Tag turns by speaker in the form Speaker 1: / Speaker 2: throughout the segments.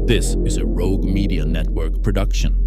Speaker 1: This is a Rogue Media Network production.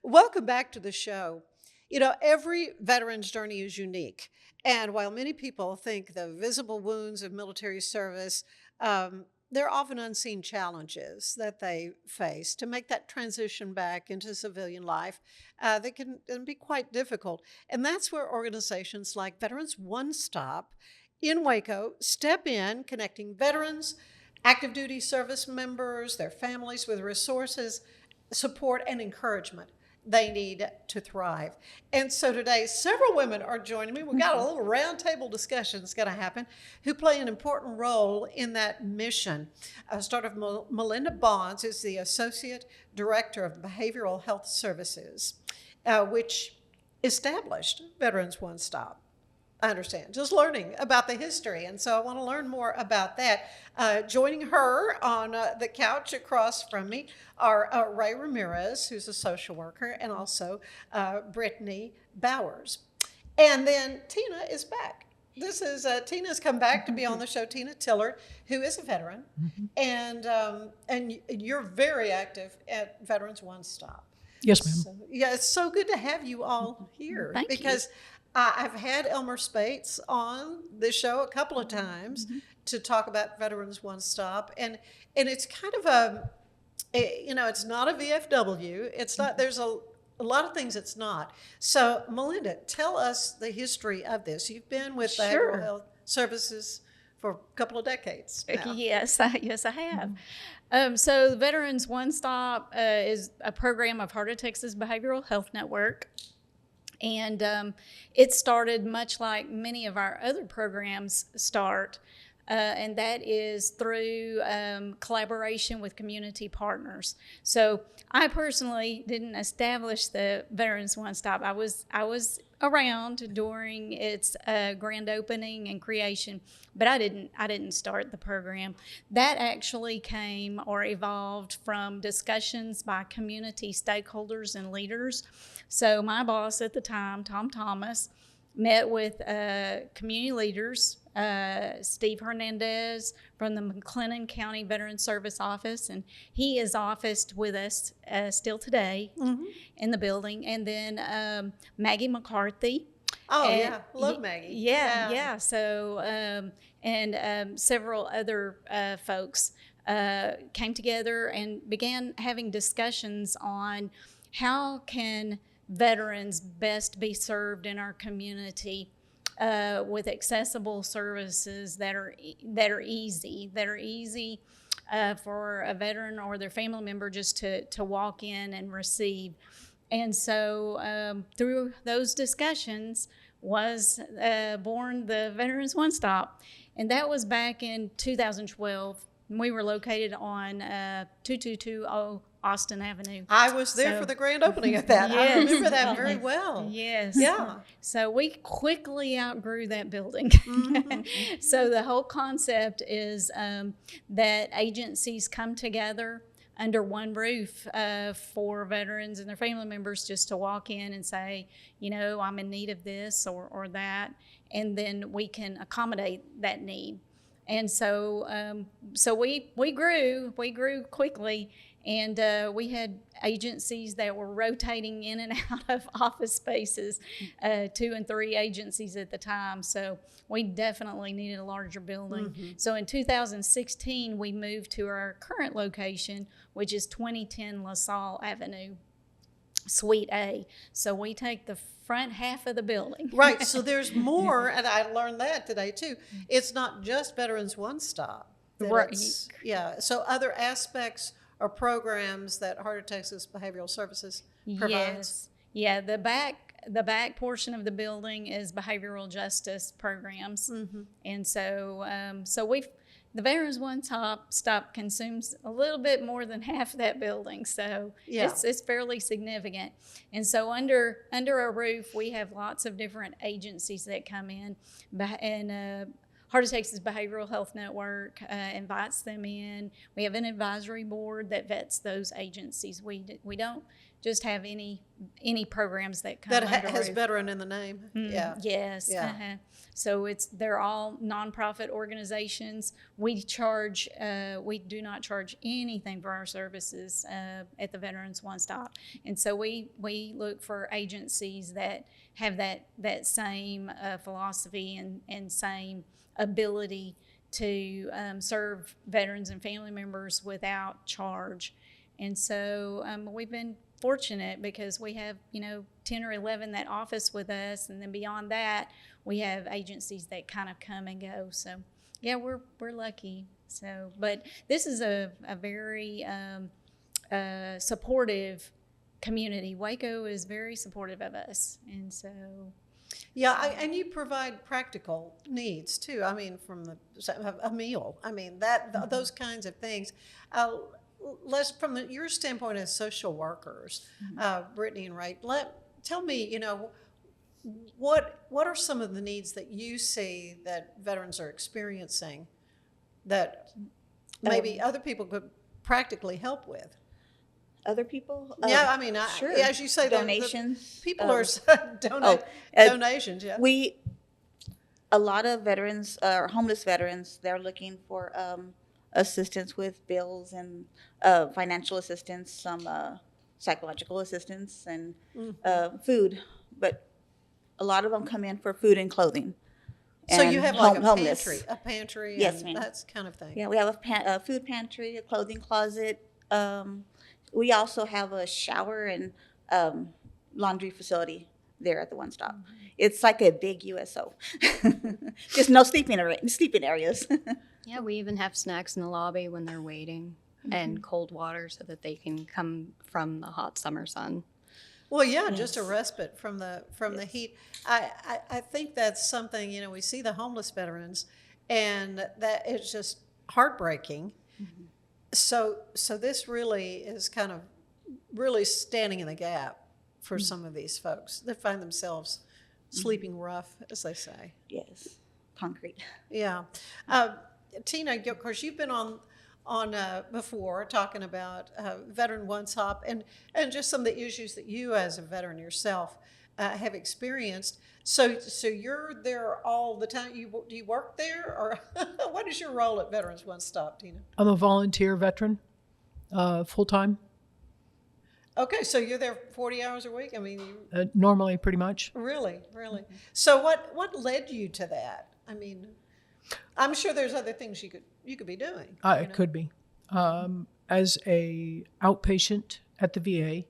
Speaker 2: Welcome back to the show. You know, every veteran's journey is unique. And while many people think the visible wounds of military service, there are often unseen challenges that they face to make that transition back into civilian life that can be quite difficult. And that's where organizations like Veterans One Stop in Waco step in, connecting veterans, active duty service members, their families with resources, support, and encouragement they need to thrive. And so today, several women are joining me. We've got a little roundtable discussion that's going to happen who play an important role in that mission. Start with Melinda Bonds, who's the Associate Director of Behavioral Health Services, which established Veterans One Stop. I understand, just learning about the history. And so I want to learn more about that. Joining her on the couch across from me are Ray Ramirez, who's a social worker, and also Brittany Bowers. And then Tina is back. This is Tina's come back to be on the show. Tina Tillert, who is a veteran, and you're very active at Veterans One Stop.
Speaker 3: Yes, ma'am.
Speaker 2: So, yeah, it's so good to have you all here.
Speaker 4: Thank you.
Speaker 2: Because I've had Elmer Spates on this show a couple of times to talk about Veterans One Stop, and it's kind of it's not a VFW. It's not. There's a lot of things it's not. So, Melinda, tell us the history of this. You've been with Behavioral Health Services for a couple of decades now.
Speaker 4: Yes, I have. So, the Veterans One Stop is a program of Heart of Texas Behavioral Health Network. And it started much like many of our other programs start, and that is through collaboration with community partners. So I personally didn't establish the Veterans One Stop. I was around during its grand opening and creation, but I didn't start the program. That actually came or evolved from discussions by community stakeholders and leaders. So my boss at the time, Tom Thomas, met with community leaders, Steve Hernandez from the McLennan County Veteran Service Office, and he is officed with us still today in the building. And then Maggie McCarthy.
Speaker 2: Oh, yeah, love Maggie.
Speaker 4: Yeah. So, and several other folks came together and began having discussions on how can veterans best be served in our community with accessible services that are easy for a veteran or their family member just to walk in and receive. And so through those discussions was born the Veterans One Stop, and that was back in 2012. We were located on 2220 Austin Avenue.
Speaker 2: I was there for the grand opening of that.
Speaker 4: Yes.
Speaker 2: I remember that very well.
Speaker 4: Yes.
Speaker 2: Yeah.
Speaker 4: So we quickly outgrew that building. So the whole concept is that agencies come together under one roof for veterans and their family members just to walk in and say, I'm in need of this or that, and then we can accommodate that need. And so we grew quickly, and we had agencies that were rotating in and out of office spaces, 2 and 3 agencies at the time. So we definitely needed a larger building. So in 2016, we moved to our current location, which is 2010 LaSalle Avenue, Suite A. So we take the front half of the building.
Speaker 2: Right, so there's more, and I learned that today too. It's not just Veterans One Stop.
Speaker 4: Right.
Speaker 2: Yeah, so other aspects or programs that Heart of Texas Behavioral Services provides.
Speaker 4: Yes. Yeah, the back portion of the building is behavioral justice programs. And so we've the Veterans One Stop consumes a little bit more than half of that building, so it's fairly significant. And so under our roof, we have lots of different agencies that come in, and Heart of Texas Behavioral Health Network invites them in. We have an advisory board that vets those agencies. We don't just have any programs that come
Speaker 2: that
Speaker 4: under
Speaker 2: has
Speaker 4: roof.
Speaker 2: veteran in the name.
Speaker 4: Yes.
Speaker 2: Yeah.
Speaker 4: So they're all nonprofit organizations. We do not charge anything for our services at the Veterans One Stop. And so we look for agencies that have that same philosophy and same ability to serve veterans and family members without charge. And so we've been fortunate because we have 10 or 11 that office with us, and then beyond that we have agencies that kind of come and go. So yeah, we're lucky. So, but this is a very supportive community. Waco is very supportive of us, and so
Speaker 2: and you provide practical needs too. I mean, from a meal. I mean those kinds of things. Let's, from your standpoint as social workers, Brittany and Ray, tell me, what are some of the needs that you see that veterans are experiencing that maybe other people could practically help with?
Speaker 3: Other people?
Speaker 2: I mean,
Speaker 3: sure.
Speaker 2: As you say,
Speaker 3: donations.
Speaker 2: The people are donations. Yeah,
Speaker 3: a lot of veterans or homeless veterans, they're looking for assistance with bills and financial assistance, some psychological assistance, and food. But a lot of them come in for food and clothing.
Speaker 2: So you have like
Speaker 3: homeless.
Speaker 2: a pantry,
Speaker 3: yes,
Speaker 2: and
Speaker 3: ma'am.
Speaker 2: That's kind of thing.
Speaker 3: Yeah, we have a food pantry, a clothing closet. We also have a shower and laundry facility there at the One Stop. It's like a big USO. Just no sleeping areas.
Speaker 5: Yeah, we even have snacks in the lobby when they're waiting, and cold water so that they can come from the hot summer sun.
Speaker 2: Well, yeah, just a respite from the heat. I think that's something, we see the homeless veterans, and that it's just heartbreaking. So this really is kind of really standing in the gap for some of these folks that find themselves sleeping rough, as they say.
Speaker 3: Yes, concrete.
Speaker 2: Yeah. Tina, of course, you've been on before talking about Veteran One Stop and just some of the issues that you as a veteran yourself have experienced. So you're there all the time. Do you work there, or what is your role at Veterans One Stop, Tina?
Speaker 6: I'm a volunteer veteran, full time.
Speaker 2: Okay, so you're there 40 hours a week. I mean,
Speaker 6: normally, pretty much.
Speaker 2: Really. So what led you to that? I mean, I'm sure there's other things you could be doing.
Speaker 6: It could be. As a outpatient at the VA,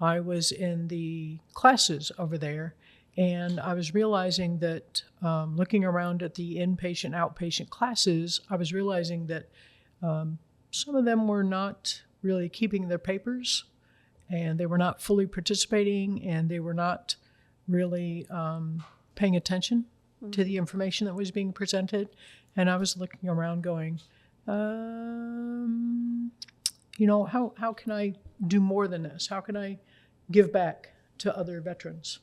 Speaker 6: I was in the classes over there, and I was realizing that looking around at the inpatient, outpatient classes, I was realizing that some of them were not really keeping their papers, and they were not fully participating, and they were not really paying attention to the information that was being presented. And I was looking around going, how can I do more than this? How can I give back to other veterans?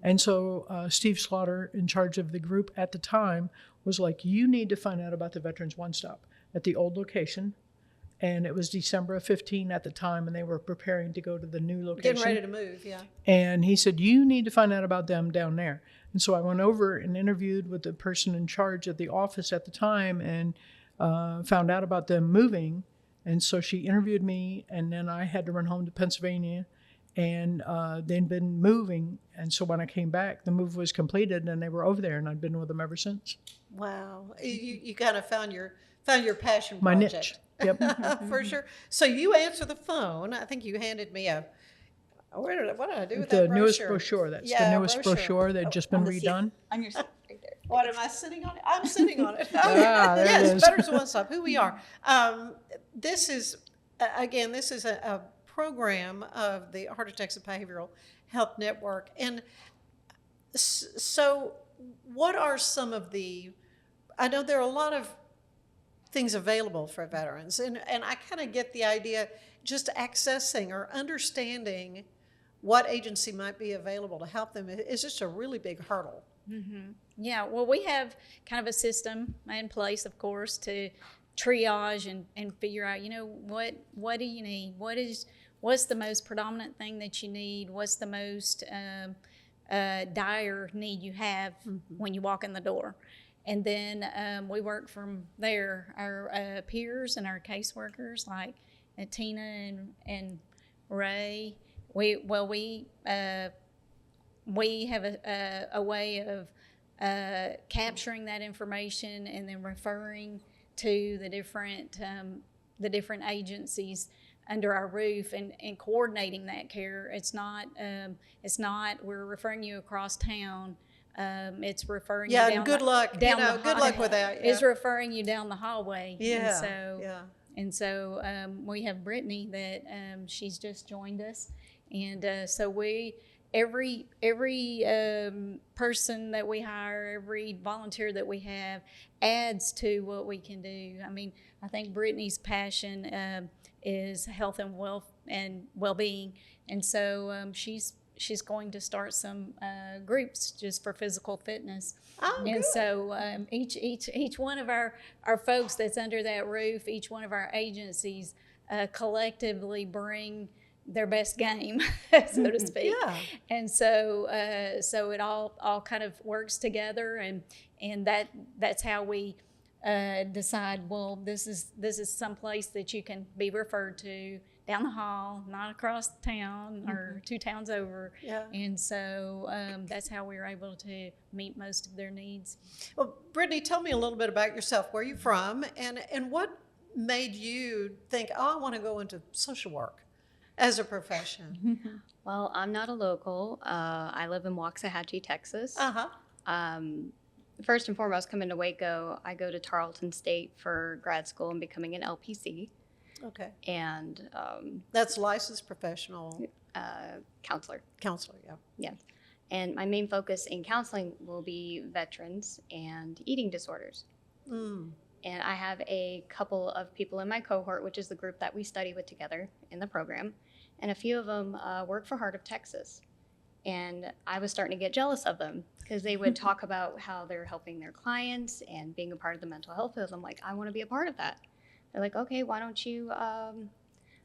Speaker 6: And so Steve Slaughter, in charge of the group at the time, was like, you need to find out about the Veterans One Stop at the old location. And it was December of 15 at the time, and they were preparing to go to the new location.
Speaker 2: Getting ready to move, yeah.
Speaker 6: And he said, you need to find out about them down there. And so I went over and interviewed with the person in charge of the office at the time and found out about them moving. And so she interviewed me, and then I had to run home to Pennsylvania, and they'd been moving. And so when I came back, the move was completed, and they were over there, and I've been with them ever since.
Speaker 2: Wow. You kind of found your passion project.
Speaker 6: My niche. Yep.
Speaker 2: For sure. So you answer the phone. I think you handed me what did I do with that brochure?
Speaker 6: The newest brochure. That's the newest brochure that just been redone.
Speaker 3: On your seat right there.
Speaker 2: What, am I sitting on it? I'm sitting on it.
Speaker 6: There
Speaker 2: yes,
Speaker 6: it is.
Speaker 2: Veterans One Stop, who we are. This is a program of the Heart of Texas Behavioral Health Network. And so what are some of I know there are a lot of things available for veterans. And I kind of get the idea just accessing or understanding what agency might be available to help them is just a really big hurdle.
Speaker 4: Yeah, well, we have kind of a system in place, of course, to triage and figure out, what do you need? What's the most predominant thing that you need? What's the most dire need you have when you walk in the door? And then we work from there. Our peers and our caseworkers, like Tina and Ray, we have a way of capturing that information and then referring to the different agencies under our roof and coordinating that care. It's not we're referring you across town. It's referring you down.
Speaker 2: Yeah, and good luck. Good luck with that. Yeah.
Speaker 4: It's referring you down the hallway.
Speaker 2: Yeah.
Speaker 4: And so we have Brittany that she's just joined us, and so every person that we hire, every volunteer that we have adds to what we can do. I mean, I think Brittany's passion is health and well-being, and so she's going to start some groups just for physical fitness.
Speaker 2: Oh,
Speaker 4: and
Speaker 2: good.
Speaker 4: So each one of our folks that's under that roof, each one of our agencies collectively bring their best game, so to speak.
Speaker 2: Yeah.
Speaker 4: And so it all kind of works together, and that's how we decide, well, this is some place that you can be referred to down the hall, not across the town or 2 towns over.
Speaker 2: Yeah.
Speaker 4: And so that's how we were able to meet most of their needs.
Speaker 2: Well, Brittany, tell me a little bit about yourself. Where are you from, and what made you think, I want to go into social work as a profession?
Speaker 5: Well, I'm not a local. I live in Waxahachie, Texas. First and foremost, coming to Waco, I go to Tarleton State for grad school and becoming an LPC.
Speaker 2: Okay.
Speaker 5: And
Speaker 2: That's licensed professional
Speaker 5: counselor.
Speaker 2: counselor, yeah.
Speaker 5: Yeah. And my main focus in counseling will be veterans and eating disorders. And I have a couple of people in my cohort, which is the group that we study with together in the program. And a few of them work for Heart of Texas. And I was starting to get jealous of them because they would talk about how they're helping their clients and being a part of the mental health field. I'm like, I want to be a part of that. They're like, okay, why don't you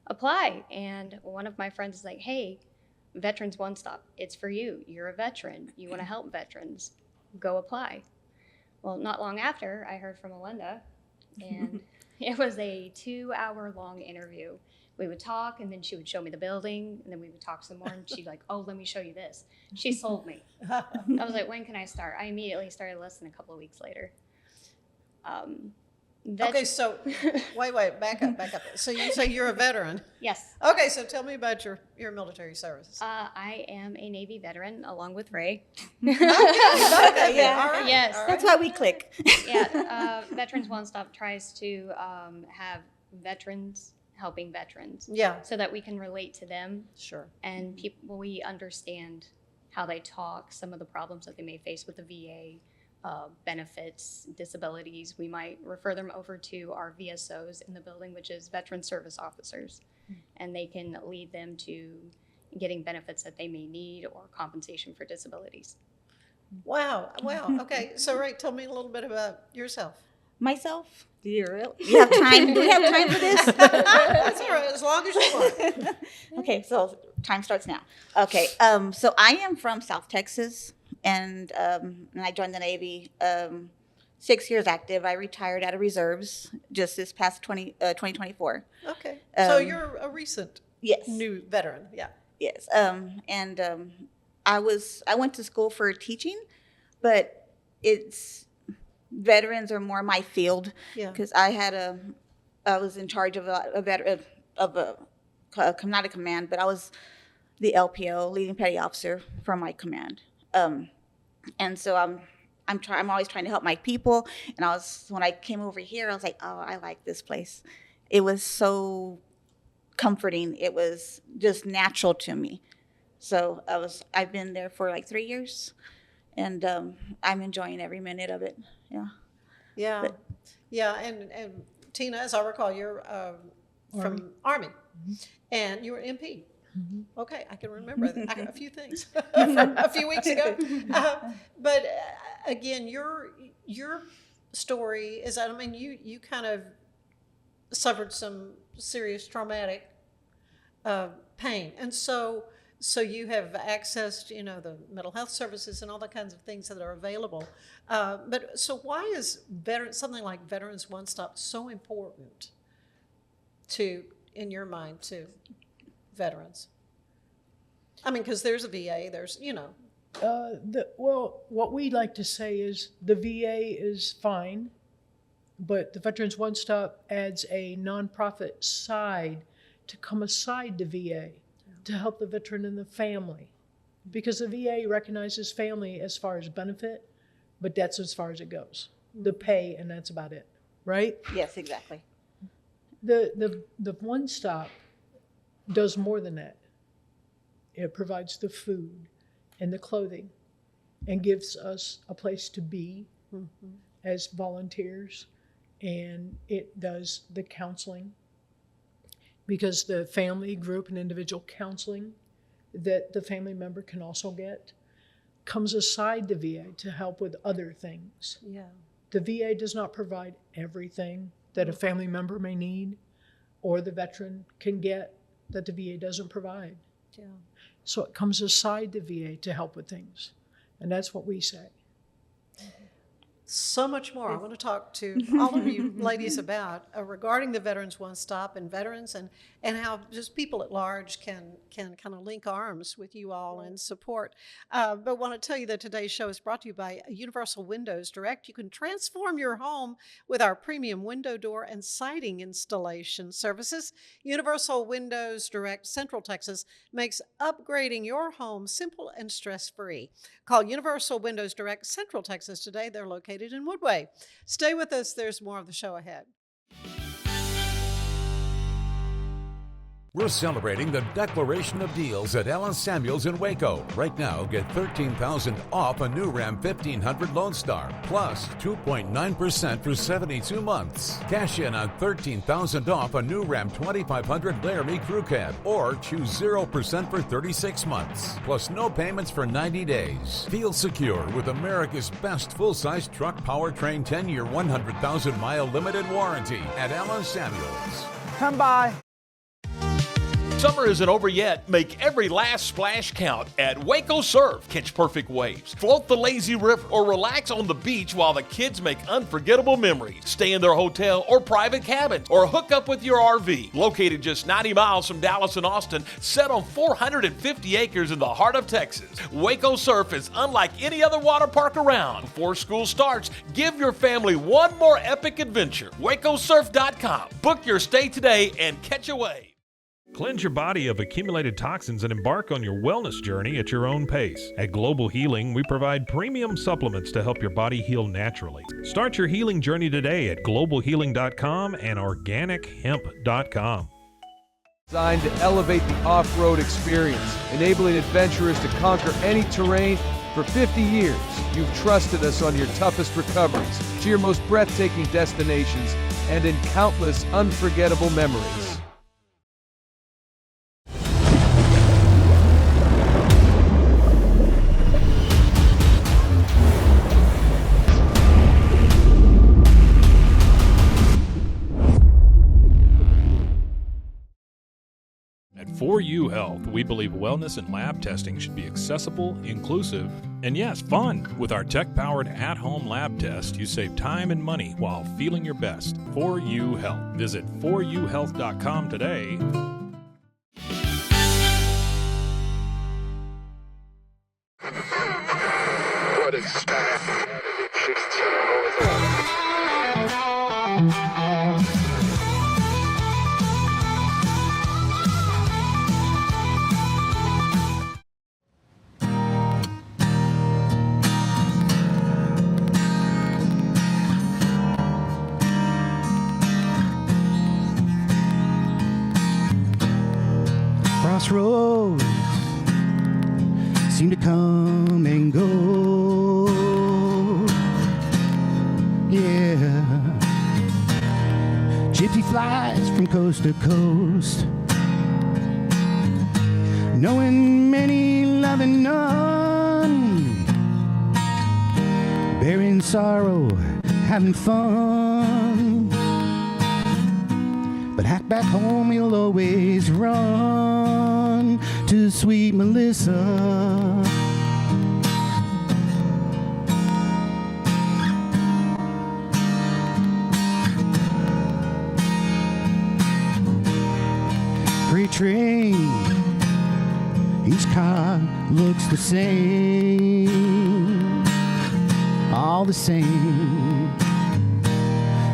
Speaker 5: apply? And one of my friends is like, hey, Veterans One Stop, it's for you. You're a veteran. You want to help veterans. Go apply. Well, not long after, I heard from Melinda, and it was a 2-hour-long interview. We would talk, and then she would show me the building, and then we would talk some more, and she'd like, oh, let me show you this. She sold me. I was like, when can I start? I immediately started less than a couple of weeks later.
Speaker 2: Okay, so wait, back up. So you say you're a veteran.
Speaker 5: Yes.
Speaker 2: Okay, so tell me about your military services.
Speaker 5: I am a Navy veteran along with Ray.
Speaker 2: Okay,
Speaker 3: yeah.
Speaker 2: all right,
Speaker 5: Yes.
Speaker 2: all right.
Speaker 3: That's why we click.
Speaker 5: Yeah, Veterans One Stop tries to have veterans helping veterans
Speaker 2: Yeah,
Speaker 5: so that we can relate to them
Speaker 2: sure.
Speaker 5: and we understand how they talk, some of the problems that they may face with the VA, benefits, disabilities. We might refer them over to our VSOs in the building, which is Veteran Service Officers, and they can lead them to getting benefits that they may need or compensation for disabilities.
Speaker 2: Wow. Okay, so Ray, tell me a little bit about yourself.
Speaker 3: Myself? Do you have time? Do we have time for this?
Speaker 2: That's all right, as long as you want.
Speaker 3: Okay, so time starts now. Okay, so I am from South Texas, and I joined the Navy 6 years active. I retired out of reserves just this past 2024.
Speaker 2: Okay, so you're a recent
Speaker 3: Yes.
Speaker 2: new veteran, yeah.
Speaker 3: Yes, I went to school for teaching, but veterans are more my field
Speaker 2: Yeah.
Speaker 3: because I was in charge of a veteran not a command, but I was the LPO, leading petty officer for my command, and so I'm always trying to help my people. And when I came over here, I was like, oh, I like this place. It was so comforting. It was just natural to me. So I've been there for like 3 years, and I'm enjoying every minute of it. Yeah.
Speaker 2: Yeah,
Speaker 3: But-
Speaker 2: yeah, and Tina, as I recall, you're from Army, and you were MP. Okay, I can remember a few things from a few weeks ago. But again, your story is that, I mean, you kind of suffered some serious traumatic pain, and so you have accessed, the mental health services and all the kinds of things that are available. But so why is something like Veterans One Stop so important in your mind, to veterans? I mean, because there's a VA, there's,
Speaker 6: what we like to say is the VA is fine, but the Veterans One Stop adds a nonprofit side to come aside the VA to help the veteran and the family. Because the VA recognizes family as far as benefit, but that's as far as it goes. The pay, and that's about it, right?
Speaker 3: Yes, exactly.
Speaker 6: The One Stop does more than that. It provides the food and the clothing and gives us a place to be as volunteers, and it does the counseling, because the family, group, and individual counseling that the family member can also get comes aside the VA to help with other things.
Speaker 2: Yeah.
Speaker 6: The VA does not provide everything that a family member may need or the veteran can get that the VA doesn't provide.
Speaker 2: Yeah.
Speaker 6: So it comes aside the VA to help with things. And that's what we say.
Speaker 2: So much more I want to talk to all of you ladies about regarding the Veterans One Stop and veterans, and how just people at large can kind of link arms with you all and support. But want to tell you that today's show is brought to you by Universal Windows Direct. You can transform your home with our premium window, door, and siding installation services. Universal Windows Direct Central Texas makes upgrading your home simple and stress-free. Call Universal Windows Direct Central Texas today. They're located in Woodway. Stay with us. There's more of the show ahead.
Speaker 7: We're celebrating the Declaration of Deals at Allen Samuels in Waco. Right now, get $13,000 off a new Ram 1500 Lone Star, plus 2.9% for 72 months. Cash in on $13,000 off a new Ram 2500 Laramie Crew Cab, or choose 0% for 36 months, plus no payments for 90 days. Feel secure with America's best full-size truck powertrain 10-year, 100,000-mile limited warranty at Allen Samuels.
Speaker 8: Come by.
Speaker 9: Summer isn't over yet. Make every last splash count at Waco Surf. Catch perfect waves, float the lazy river, or relax on the beach while the kids make unforgettable memories. Stay in their hotel or private cabins, or hook up with your RV. Located just 90 miles from Dallas and Austin, set on 450 acres in the heart of Texas, Waco Surf is unlike any other water park around. Before school starts, give your family one more epic adventure. WacoSurf.com. Book your stay today and catch a wave.
Speaker 10: Cleanse your body of accumulated toxins and embark on your wellness journey at your own pace. At Global Healing, we provide premium supplements to help your body heal naturally. Start your healing journey today at globalhealing.com and organichemp.com.
Speaker 8: Designed to elevate the off-road experience, enabling adventurers to conquer any terrain. For 50 years, you've trusted us on your toughest recoveries, to your most breathtaking destinations, and in countless unforgettable memories.
Speaker 10: At 4U Health, we believe wellness and lab testing should be accessible, inclusive, and yes, fun. With our tech-powered at-home lab test, you save time and money while feeling your best. 4U Health. Visit 4uhealth.com today.
Speaker 11: What is Spanish?
Speaker 12: Crossroads seem to come and go. Yeah, gypsy flies from coast to coast, knowing many, loving none, bearing sorrow, having fun. But back home we'll always run to sweet Melissa. Freight train, each car looks the same, all the same.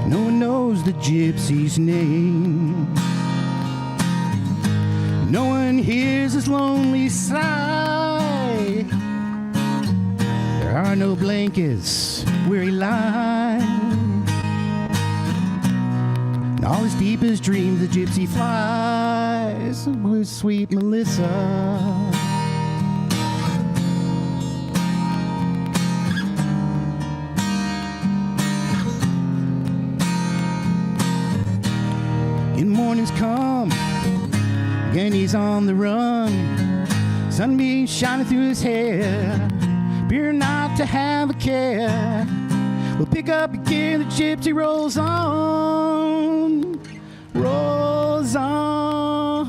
Speaker 12: No one knows the gypsy's name. No one hears his lonely sigh. There are no blankets where he lies. And all his deepest dreams, the gypsy flies with sweet Melissa. In mornings come, again he's on the run. Sunbeams shining through his hair, fear not to have a care. We'll pick up again, the gypsy rolls on, rolls on.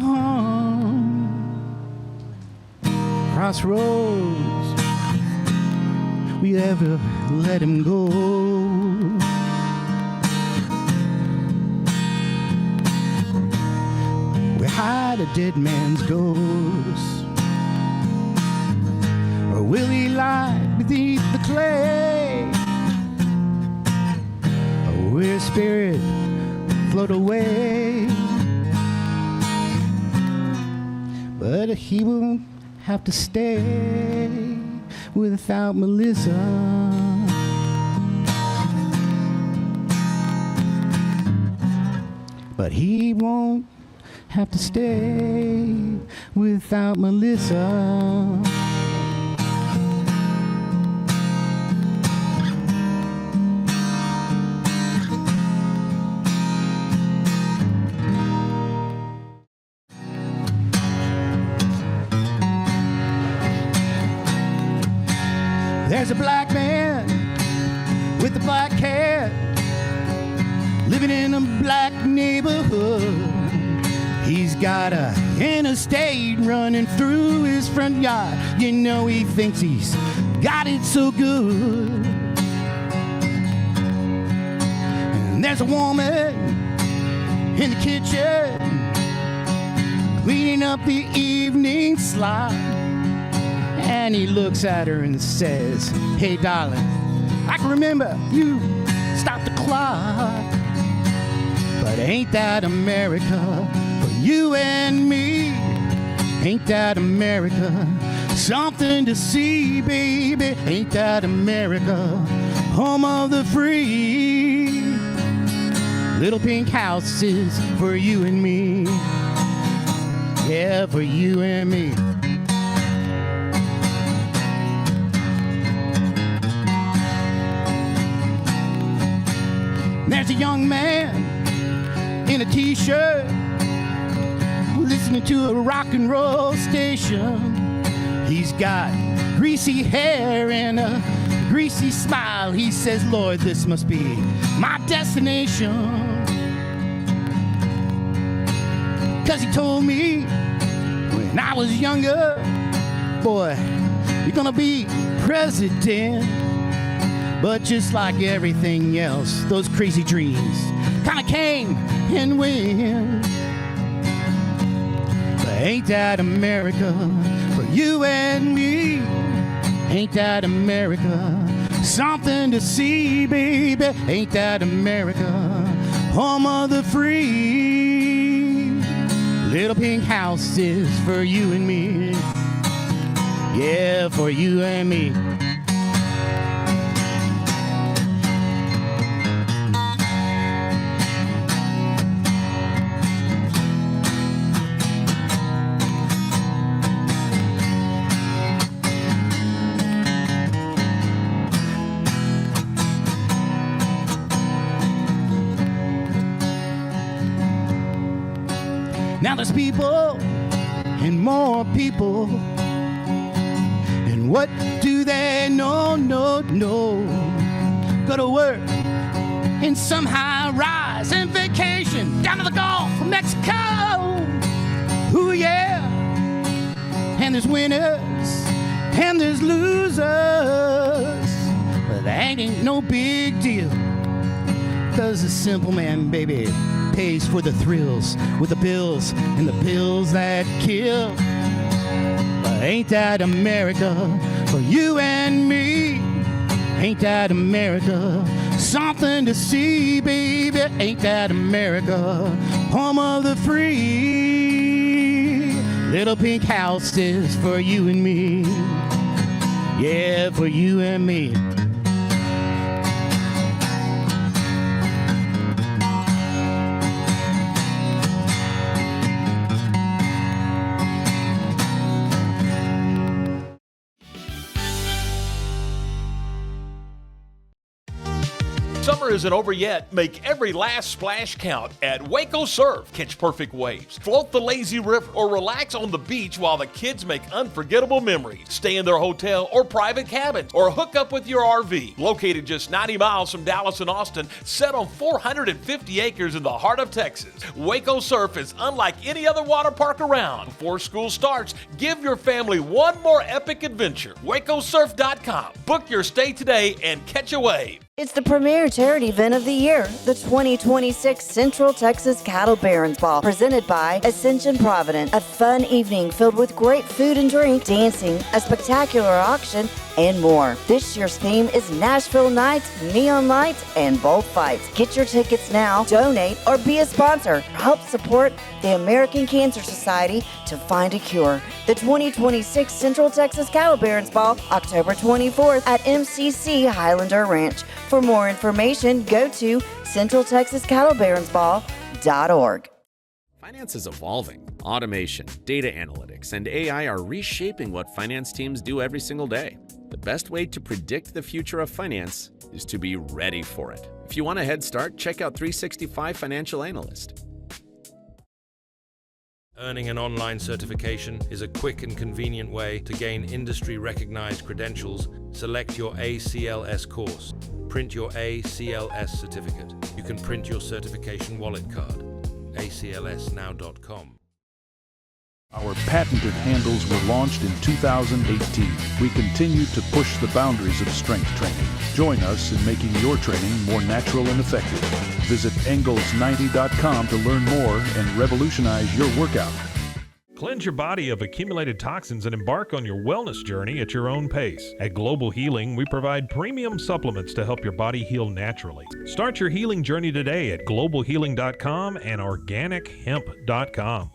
Speaker 12: Crossroads, we ever let him go. Hide a dead man's ghost, or will he lie beneath the clay, or will his spirit float away? But he won't have to stay without Melissa. But he won't have to stay without Melissa. There's a black man with a black cat living in a black neighborhood. He's got a interstate running through his front yard. You know he thinks he's got it so good. And there's a woman in the kitchen cleaning up the evening slop. And he looks at her and says, "Hey darling, I can remember you stopped the clock. But ain't that America? You and me, ain't that America? Something to see, baby, ain't that America? Home of the free, little pink houses for you and me. Yeah, for you and me. There's a young man in a t-shirt listening to a rock and roll station. He's got greasy hair and a greasy smile. He says, Lord, this must be my destination. 'Cause he told me when I was younger, boy, you're gonna be president. But just like everything else, those crazy dreams kinda came and went. Ain't that America for you and me? Ain't that America? Something to see, baby. Ain't that America? Home of the free. Little pink houses for you and me. Yeah, for you and me. Now there's people and more people. And what do they know? No. Go to work and somehow rise and vacation down to the Gulf of Mexico. Ooh, yeah. And there's winners and there's losers. But that ain't no big deal. 'Cause the simple man, baby, pays for the thrills with the bills and the pills that kill. But ain't that America for you and me? Ain't that America something to see, baby? Ain't that America home of the free? Little pink houses for you and me. Yeah, for you and me.
Speaker 9: Summer isn't over yet. Make every last splash count at Waco Surf. Catch perfect waves, float the lazy river, or relax on the beach while the kids make unforgettable memories. Stay in their hotel or private cabins, or hook up with your RV. Located just 90 miles from Dallas and Austin, set on 450 acres in the heart of Texas, Waco Surf is unlike any other water park around. Before school starts, give your family one more epic adventure. WacoSurf.com. Book your stay today and catch a wave.
Speaker 13: It's the premier charity event of the year, the 2026 Central Texas Cattle Barons Ball, presented by Ascension Providence. A fun evening filled with great food and drink, dancing, a spectacular auction, and more. This year's theme is Nashville Nights, Neon Lights, and Bullfights. Get your tickets now, donate, or be a sponsor. Help support the American Cancer Society to find a cure. The 2026 Central Texas Cattle Barons Ball, October 24th at MCC Highlander Ranch. For more information, go to centraltexascattlebaronsball.org.
Speaker 14: Finance is evolving. Automation, data analytics, and AI are reshaping what finance teams do every single day. The best way to predict the future of finance is to be ready for it. If you want a head start, check out 365 Financial Analyst.
Speaker 15: Earning an online certification is a quick and convenient way to gain industry-recognized credentials. Select your ACLS course. Print your ACLS certificate. You can print your certification wallet card. aclsnow.com.
Speaker 16: Our patented handles were launched in 2018. We continue to push the boundaries of strength training. Join us in making your training more natural and effective. Visit Engels90.com to learn more and revolutionize your workout.
Speaker 10: Cleanse your body of accumulated toxins and embark on your wellness journey at your own pace. At Global Healing, we provide premium supplements to help your body heal naturally. Start your healing journey today at globalhealing.com and organichemp.com.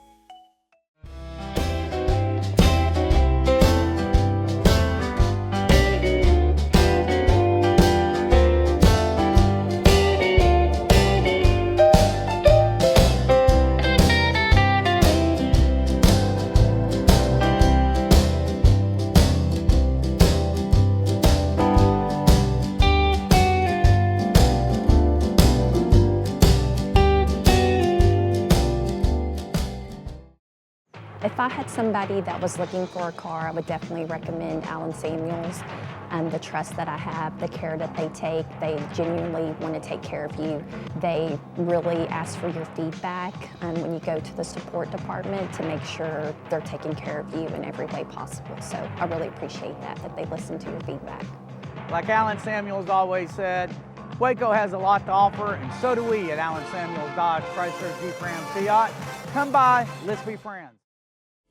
Speaker 17: If I had somebody that was looking for a car, I would definitely recommend Allen Samuels. The trust that I have, the care that they take, they genuinely want to take care of you. They really ask for your feedback when you go to the support department to make sure they're taking care of you in every way possible. So I really appreciate that they listen to your feedback.
Speaker 18: Like Allen Samuels always said, Waco has a lot to offer, and so do we at Allen Samuels Dodge, Chrysler, Jeep, Ram, Fiat. Come by, let's be friends.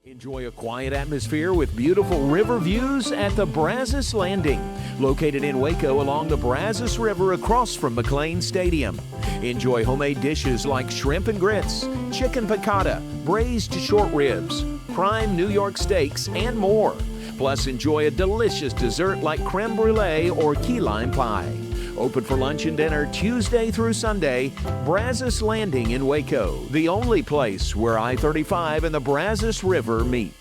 Speaker 19: Enjoy a quiet atmosphere with beautiful river views at the Brazos Landing, located in Waco along the Brazos River across from McLean Stadium. Enjoy homemade dishes like shrimp and grits, chicken piccata, braised short ribs, prime New York steaks, and more. Plus, enjoy a delicious dessert like creme brulee or key lime pie. Open for lunch and dinner Tuesday through Sunday. Brazos Landing in Waco, the only place where I-35 and the Brazos River meet.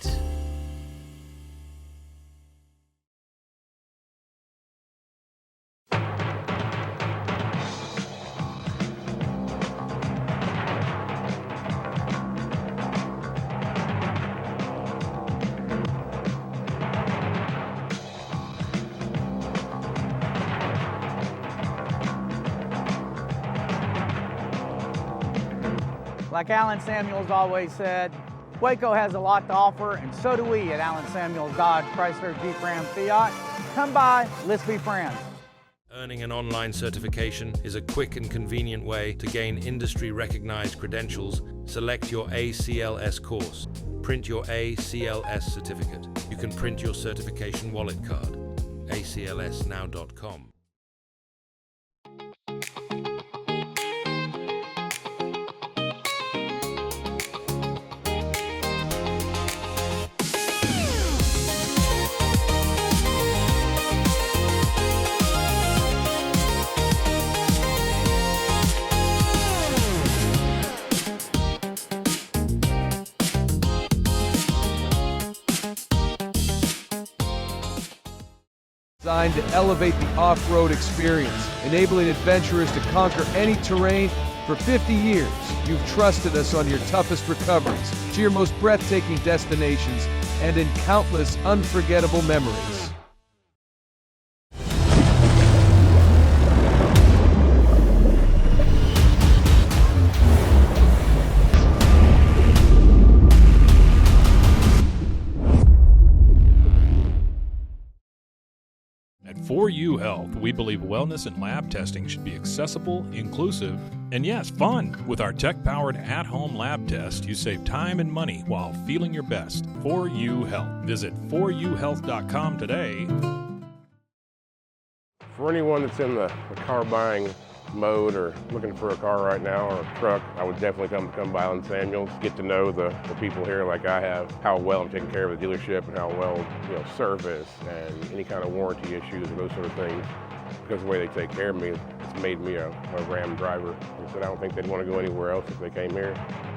Speaker 18: Like Alan Samuels always said, Waco has a lot to offer, and so do we at Alan Samuels Dodge Chrysler Jeep Ram Fiat. Come by, let's be friends.
Speaker 15: Earning an online certification is a quick and convenient way to gain industry-recognized credentials. Select your ACLS course. Print your ACLS certificate. You can print your certification wallet card. aclsnow.com.
Speaker 8: Designed to elevate the off-road experience, enabling adventurers to conquer any terrain. For 50 years, you've trusted us on your toughest recoveries, to your most breathtaking destinations, and in countless unforgettable memories.
Speaker 10: At 4U Health, we believe wellness and lab testing should be accessible, inclusive, and yes, fun. With our tech-powered at-home lab test, you save time and money while feeling your best. 4U Health. Visit 4uhealth.com today.
Speaker 20: For anyone that's in the car buying mode or looking for a car right now or a truck, I would definitely come by Alan Samuels, get to know the people here like I have, how well I'm taking care of the dealership and how well, service and any kind of warranty issues or those sort of things. Because of the way they take care of me, it's made me a Ram driver. I said I don't think they'd want to go anywhere else if they came here.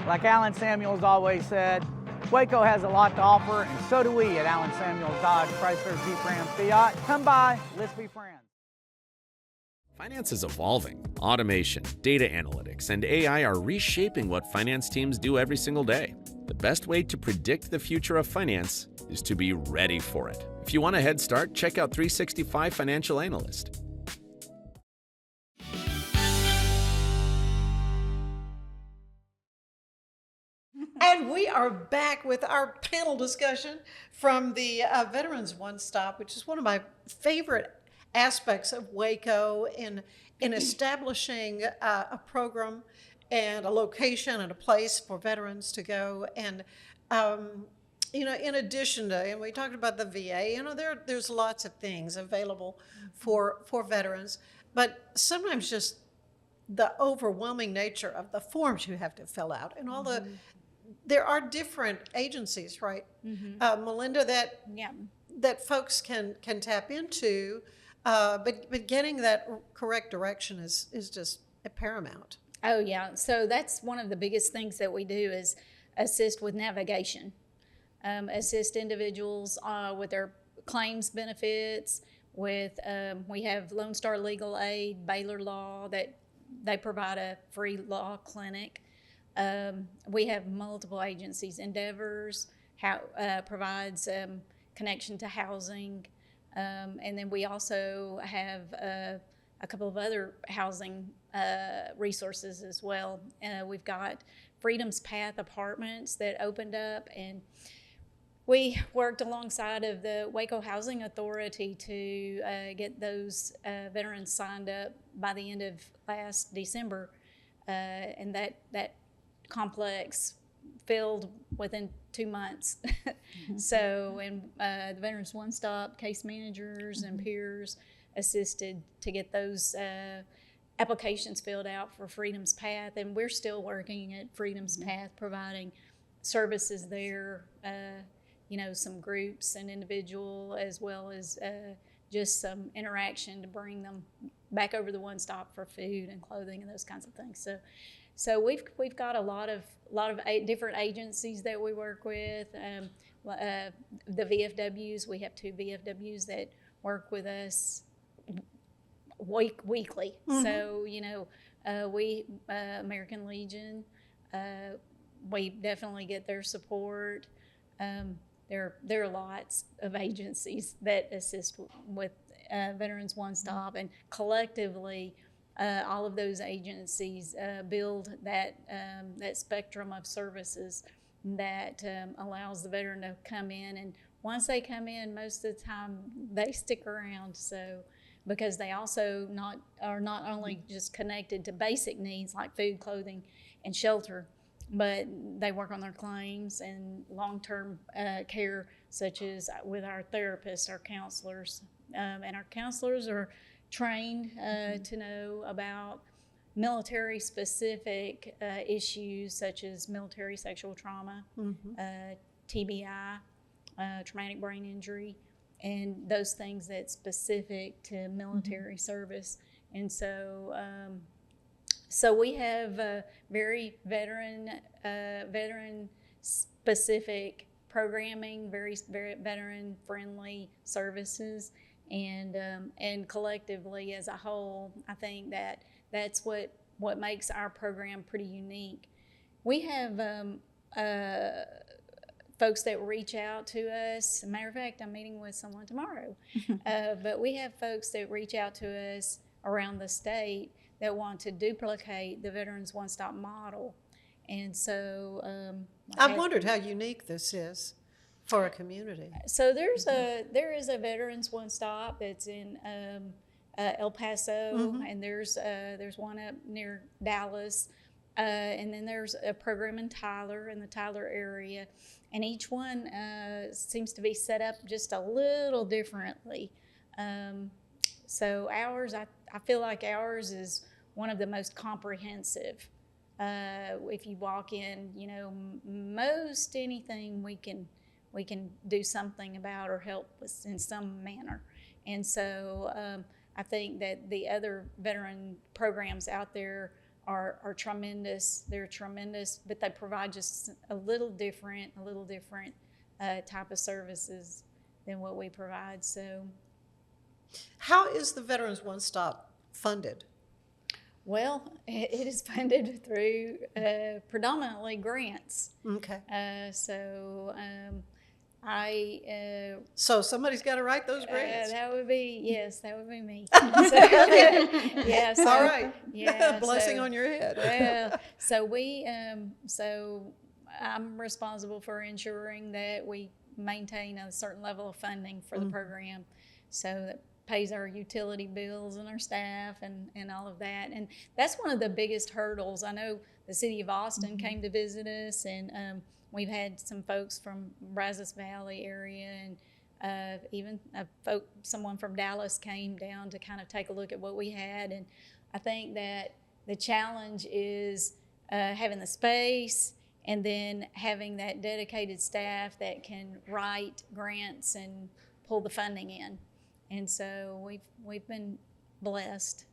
Speaker 18: Like Alan Samuels always said, Waco has a lot to offer, and so do we at Alan Samuels Dodge Chrysler Jeep Ram Fiat. Come by, let's be friends.
Speaker 14: Finance is evolving. Automation, data analytics, and AI are reshaping what finance teams do every single day. The best way to predict the future of finance is to be ready for it. If you want a head start, check out 365 Financial Analyst.
Speaker 2: And we are back with our panel discussion from the Veterans One Stop, which is one of my favorite aspects of Waco in establishing a program and a location and a place for veterans to go. And in addition to, and we talked about the VA, there's lots of things available for veterans, but sometimes just the overwhelming nature of the forms you have to fill out and all there are different agencies, right? Melinda, that folks can tap into. But getting that correct direction is just paramount.
Speaker 4: Oh yeah, so that's one of the biggest things that we do is assist with navigation, assist individuals with their claims benefits. We have Lone Star Legal Aid, Baylor Law, that they provide a free law clinic. We have multiple agencies. Endeavors provides connection to housing. And then we also have a couple of other housing resources as well. We've got Freedom's Path Apartments that opened up, and we worked alongside of the Waco Housing Authority to get those veterans signed up by the end of last December, and that complex filled within 2 months. So, and the Veterans One Stop case managers and peers assisted to get those applications filled out for Freedom's Path, and we're still working at Freedom's Path, providing services there, some groups and individual, as well as just some interaction to bring them back over the One Stop for food and clothing and those kinds of things. So we've got a lot of different agencies that we work with. The VFWs, we have 2 VFWs that work with us weekly. So we American Legion, we definitely get their support. There are lots of agencies that assist with Veterans One Stop, and collectively all of those agencies build that spectrum of services that allows the veteran to come in. And once they come in, most of the time they stick around. So because they also are not only just connected to basic needs like food, clothing, and shelter, but they work on their claims and long-term care, such as with our therapists, our counselors, and our counselors are trained to know about military-specific issues such as military sexual trauma, TBI, traumatic brain injury, and those things that's specific to military service. And so, so we have very veteran-specific programming, very veteran-friendly services, and collectively as a whole, I think that's what makes our program pretty unique. We have folks that reach out to us. As a matter of fact, I'm meeting with someone tomorrow. But we have folks that reach out to us around the state that want to duplicate the Veterans One Stop model. And so
Speaker 2: I've wondered how unique this is for a community.
Speaker 4: So there is a Veterans One Stop that's in El Paso, and there's one up near Dallas, and then there's a program in Tyler, in the Tyler area, and each one seems to be set up just a little differently. So ours, I feel like ours is one of the most comprehensive. If you walk in, you know, most anything we can do something about or help with in some manner. And so I think that the other veteran programs out there are tremendous. They're tremendous, but they provide just a little different type of services than what we provide. So,
Speaker 2: how is the Veterans One Stop funded?
Speaker 4: Well, it is funded through predominantly grants.
Speaker 2: Okay.
Speaker 4: So
Speaker 2: somebody's got to write those grants.
Speaker 4: That would be me.
Speaker 2: Yes. All right.
Speaker 4: Yeah.
Speaker 2: Blessing on your head.
Speaker 4: Well, so I'm responsible for ensuring that we maintain a certain level of funding for the program, so that pays our utility bills and our staff and all of that. And that's one of the biggest hurdles. I know the city of Austin came to visit us, and we've had some folks from Brazos Valley area, and even someone from Dallas came down to kind of take a look at what we had. And I think that the challenge is having the space and then having that dedicated staff that can write grants and pull the funding in. And so we've been blessed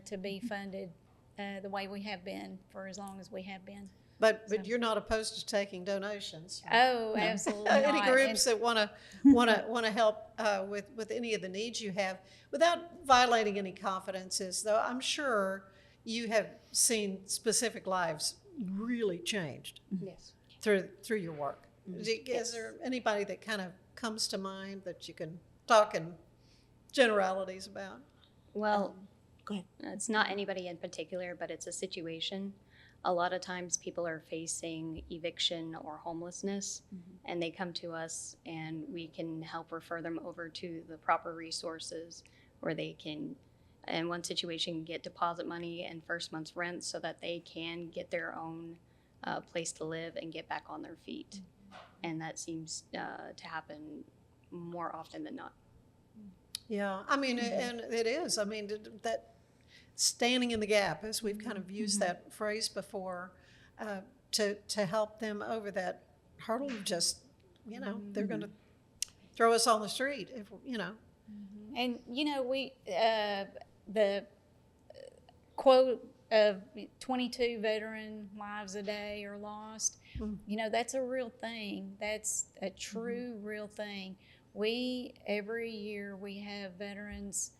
Speaker 4: to be funded the way we have been for as long as we have been.
Speaker 2: But you're not opposed to taking donations?
Speaker 4: Oh, no. Absolutely
Speaker 2: Any
Speaker 4: not.
Speaker 2: groups that want to help with any of the needs you have, without violating any confidences, though I'm sure you have seen specific lives really changed.
Speaker 5: Yes.
Speaker 2: Through your work. Is there anybody that kind of comes to mind that you can talk in generalities about?
Speaker 5: Well,
Speaker 3: go ahead.
Speaker 5: It's not anybody in particular, but it's a situation. A lot of times people are facing eviction or homelessness, and they come to us and we can help refer them over to the proper resources where they can, in one situation, get deposit money and first month's rent so that they can get their own place to live and get back on their feet. And that seems to happen more often than not.
Speaker 2: Yeah, I mean, and it is. I mean, that standing in the gap, as we've kind of used that phrase before, to help them over that hurdle of just, you know, they're going to throw us on the street, if you know.
Speaker 4: And, you know, we, the quote of 22 veteran lives a day are lost, you know, that's a real thing. That's a true real thing. Every year we have veterans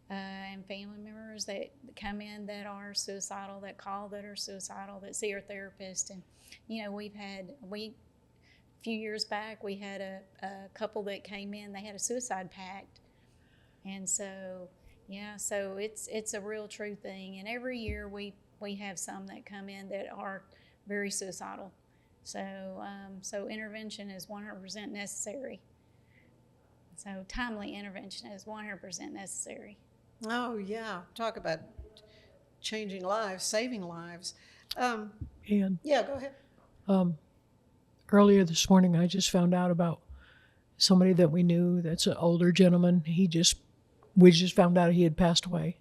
Speaker 4: and family members that come in that are suicidal, that call that are suicidal, that see our therapist. And, you know, a few years back, we had a couple that came in, they had a suicide pact. And so, Yeah, so it's a real true thing, and every year we have some that come in that are very suicidal. So so intervention is 100% necessary. So timely intervention is 100% necessary.
Speaker 2: Oh yeah, talk about changing lives, saving lives.
Speaker 6: And
Speaker 2: Yeah, go ahead.
Speaker 6: earlier this morning, I just found out about somebody that we knew that's an older gentleman. We just found out he had passed away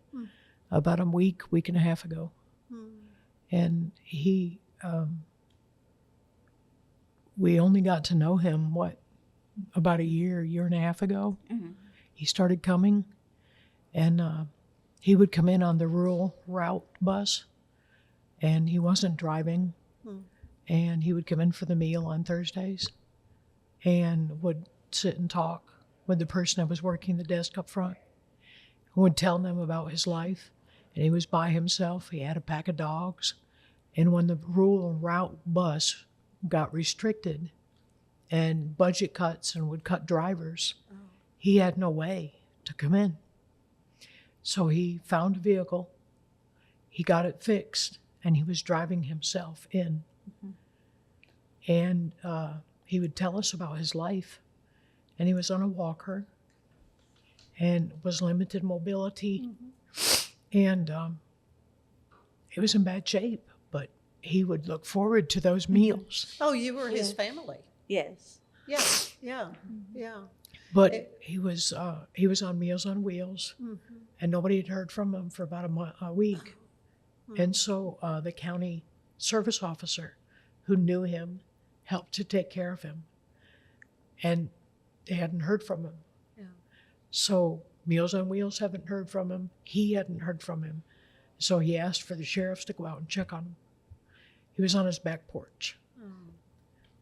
Speaker 6: about a week and a half ago. And he, we only got to know him, about a year and a half ago. He started coming, and he would come in on the rural route bus, and he wasn't driving. And he would come in for the meal on Thursdays and would sit and talk with the person that was working the desk up front, and would tell them about his life. And he was by himself. He had a pack of dogs. And when the rural route bus got restricted and budget cuts and would cut drivers, he had no way to come in. So he found a vehicle, he got it fixed, and he was driving himself in. And he would tell us about his life. And he was on a walker and was limited mobility. And he was in bad shape, but he would look forward to those meals.
Speaker 2: Oh, you were his family.
Speaker 3: Yes.
Speaker 2: Yeah.
Speaker 6: But he was on Meals on Wheels, and nobody had heard from him for about a week. And so the county service officer who knew him helped to take care of him. And they hadn't heard from him. So Meals on Wheels haven't heard from him. He hadn't heard from him. So he asked for the sheriffs to go out and check on him. He was on his back porch.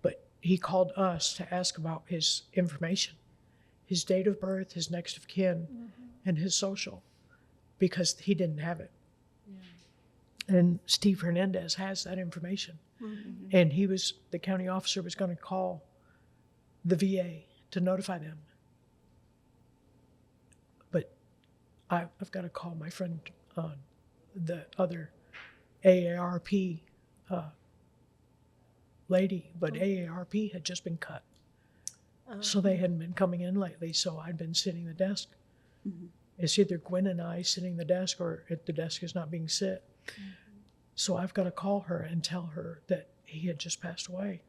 Speaker 6: But he called us to ask about his information, his date of birth, his next of kin, and his social, because he didn't have it. And Steve Hernandez has that information. And the county officer was going to call the VA to notify them. But I've got to call my friend, the other AARP lady, but AARP had just been cut. So they hadn't been coming in lately, so I'd been sitting the desk. It's either Gwen and I sitting the desk, or the desk is not being sit. So I've got to call her and tell her that he had just passed away.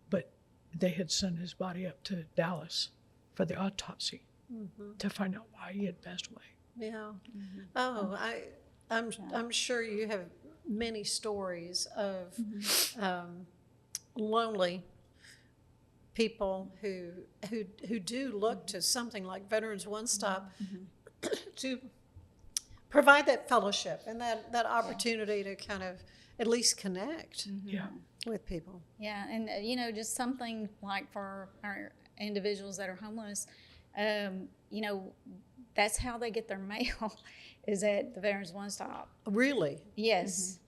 Speaker 6: But they had sent his body up to Dallas for the autopsy to find out why he had passed away.
Speaker 2: Oh, I'm sure you have many stories of lonely people who do look to something like Veterans One Stop to provide that fellowship and that opportunity to kind of at least connect with people.
Speaker 4: Yeah, and just something like for our individuals that are homeless, that's how they get their mail is at the Veterans One Stop.
Speaker 2: Really?
Speaker 4: Yes.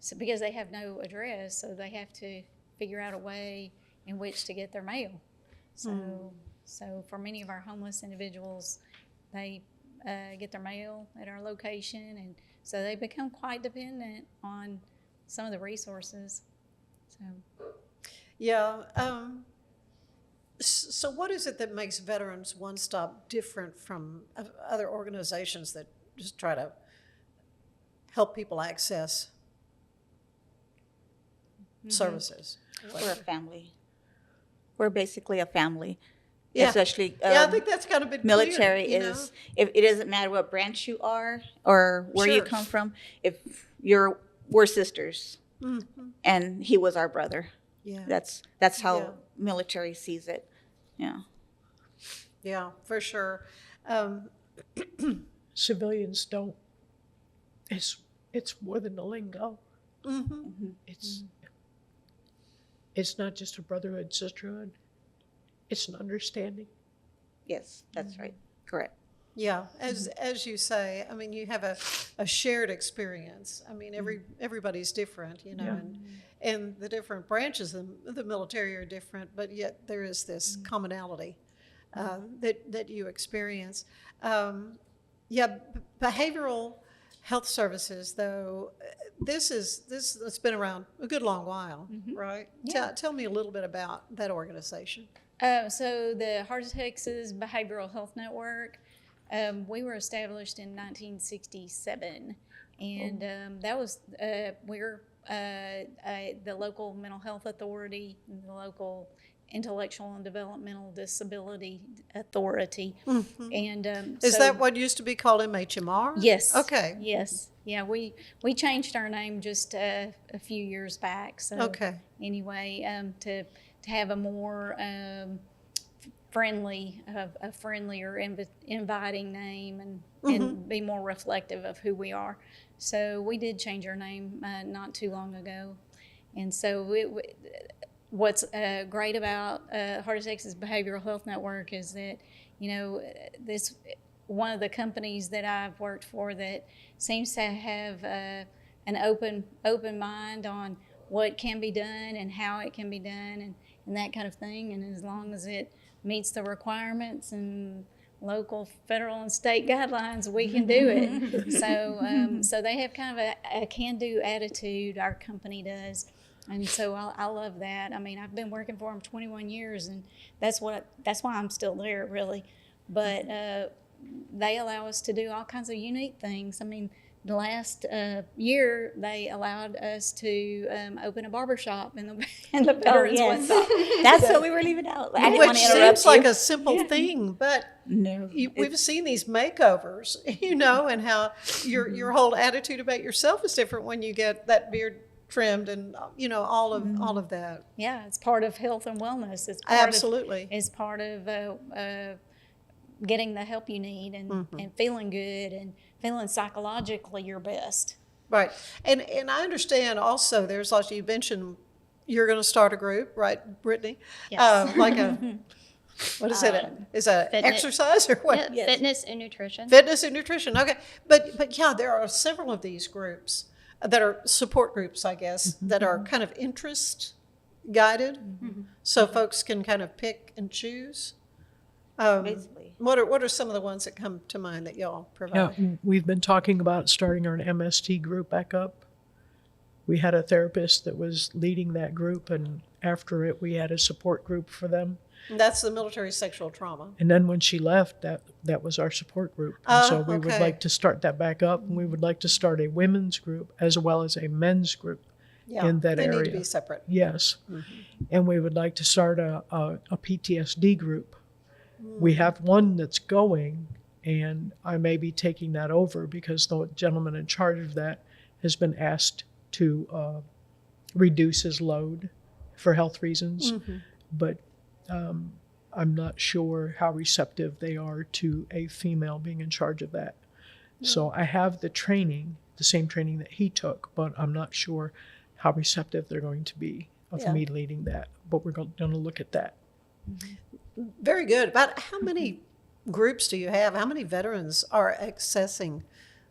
Speaker 4: So because they have no address, so they have to figure out a way in which to get their mail. So for many of our homeless individuals, they get their mail at our location, and so they become quite dependent on some of the resources.
Speaker 2: So what is it that makes Veterans One Stop different from other organizations that just try to help people access services?
Speaker 3: We're a family. We're basically a family.
Speaker 2: Yeah.
Speaker 3: Especially
Speaker 2: I think that's kind of been
Speaker 3: military
Speaker 2: clear,
Speaker 3: is, if it doesn't matter what branch you are or where you come from, we're sisters. And he was our brother. That's how military sees it.
Speaker 2: Yeah, for sure.
Speaker 6: Civilians don't. It's more than the lingo. It's not just a brotherhood, sisterhood. It's an understanding.
Speaker 3: Yes, that's right. Correct.
Speaker 2: Yeah, as you say, I mean, you have a shared experience. I mean, everybody's different, and the different branches of the military are different, but yet there is this commonality that you experience. Yeah, behavioral health services, though, it's been around a good long while, right?
Speaker 4: Yeah.
Speaker 2: Tell me a little bit about that organization.
Speaker 4: So the Heart of Texas Behavioral Health Network, we were established in 1967, and that was we're the local mental health authority, the local intellectual and developmental disability authority, and
Speaker 2: is
Speaker 4: so,
Speaker 2: that what used to be called MHMR?
Speaker 4: Yes.
Speaker 2: Okay.
Speaker 4: Yes. Yeah. We changed our name just a few years back. So
Speaker 2: Okay.
Speaker 4: anyway, to have a more friendly, a friendlier, inviting name, and be more reflective of who we are. So we did change our name not too long ago, and so what's great about Heart of Texas Behavioral Health Network is that, you know, this one of the companies that I've worked for that seems to have an open mind on what can be done and how it can be done and that kind of thing. And as long as it meets the requirements and local, federal, and state guidelines, we can do it. So they have kind of a can-do attitude, our company does. And so I love that. I mean, I've been working for them 21 years, and that's why I'm still there, really. But they allow us to do all kinds of unique things. I mean, the last year, they allowed us to open a barbershop in the Veterans One Stop.
Speaker 3: That's what we were leaving out. I didn't
Speaker 2: Which
Speaker 3: want to interrupt
Speaker 2: seems like
Speaker 3: you.
Speaker 2: a simple thing, but
Speaker 3: no,
Speaker 2: we've seen these makeovers, you know, and how your whole attitude about yourself is different when you get that beard trimmed and, you know, all of that.
Speaker 4: Yeah, it's part of health and wellness. It's part of getting the help you need and feeling good and feeling psychologically your best.
Speaker 2: Right. And I understand also there's also, you mentioned you're going to start a group, right, Brittany?
Speaker 5: Yes.
Speaker 2: Like what is it? Is it exercise or what?
Speaker 5: Yeah, yes. Fitness and nutrition.
Speaker 2: Fitness and nutrition. Okay. But yeah, there are several of these groups that are support groups, I guess, that are kind of interest guided. So folks can kind of pick and choose.
Speaker 3: Basically.
Speaker 2: What are some of the ones that come to mind that y'all provide?
Speaker 6: Yeah, we've been talking about starting our MST group back up. We had a therapist that was leading that group, and after it, we had a support group for them.
Speaker 2: And that's the military sexual trauma.
Speaker 6: And then when she left, that was our support group. And so we would like to start that back up, and we would like to start a women's group as well as a men's group in that area.
Speaker 2: They need to be separate.
Speaker 6: Yes. And we would like to start a PTSD group. We have one that's going, and I may be taking that over because the gentleman in charge of that has been asked to reduce his load for health reasons. But I'm not sure how receptive they are to a female being in charge of that. So I have the training, the same training that he took, but I'm not sure how receptive they're going to be of me leading that. But we're going to look at that.
Speaker 2: Very good. About how many groups do you have? How many veterans are accessing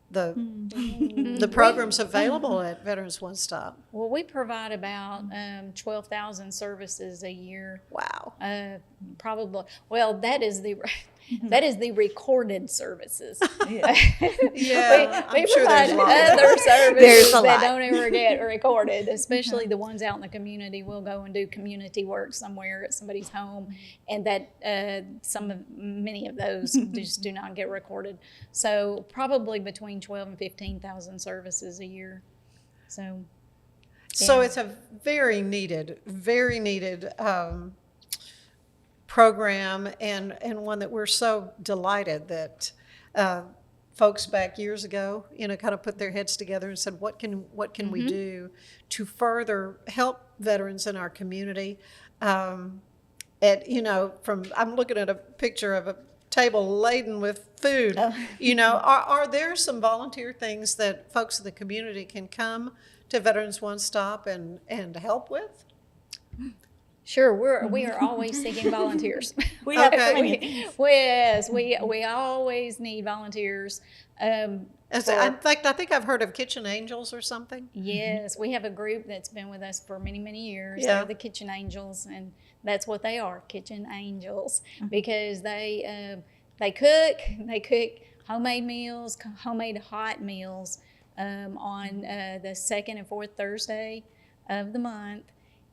Speaker 2: the programs available at Veterans One Stop?
Speaker 4: Well, we provide about 12,000 services a year.
Speaker 2: Wow.
Speaker 4: Probably. Well, that is the recorded services.
Speaker 2: Yeah,
Speaker 4: we
Speaker 2: I'm sure
Speaker 4: provide
Speaker 2: there's lots.
Speaker 4: other services that
Speaker 3: lot.
Speaker 4: don't ever get recorded, especially the ones out in the community. We'll go and do community work somewhere at somebody's home, and that many of those just do not get recorded. So probably between 12 and 15,000 services a year. So
Speaker 2: it's a very needed program, and one that we're so delighted that folks back years ago, you know, kind of put their heads together and said, what can we do to further help veterans in our community? I'm looking at a picture of a table laden with food. You know, are there some volunteer things that folks in the community can come to Veterans One Stop and help with?
Speaker 4: Sure, we are always seeking volunteers.
Speaker 3: We have plenty.
Speaker 4: Yes, we always need volunteers.
Speaker 2: In fact, I think I've heard of Kitchen Angels or something.
Speaker 4: Yes, we have a group that's been with us for many, many years.
Speaker 2: Yeah.
Speaker 4: They're the Kitchen Angels, and that's what they are, Kitchen Angels, because they cook homemade meals, homemade hot meals on the second and fourth Thursday of the month.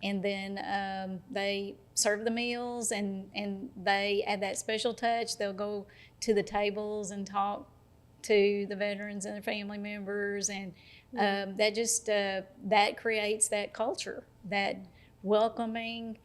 Speaker 4: And then they serve the meals, and they add that special touch. They'll go to the tables and talk to the veterans and their family members, and that just that creates that culture, that welcoming.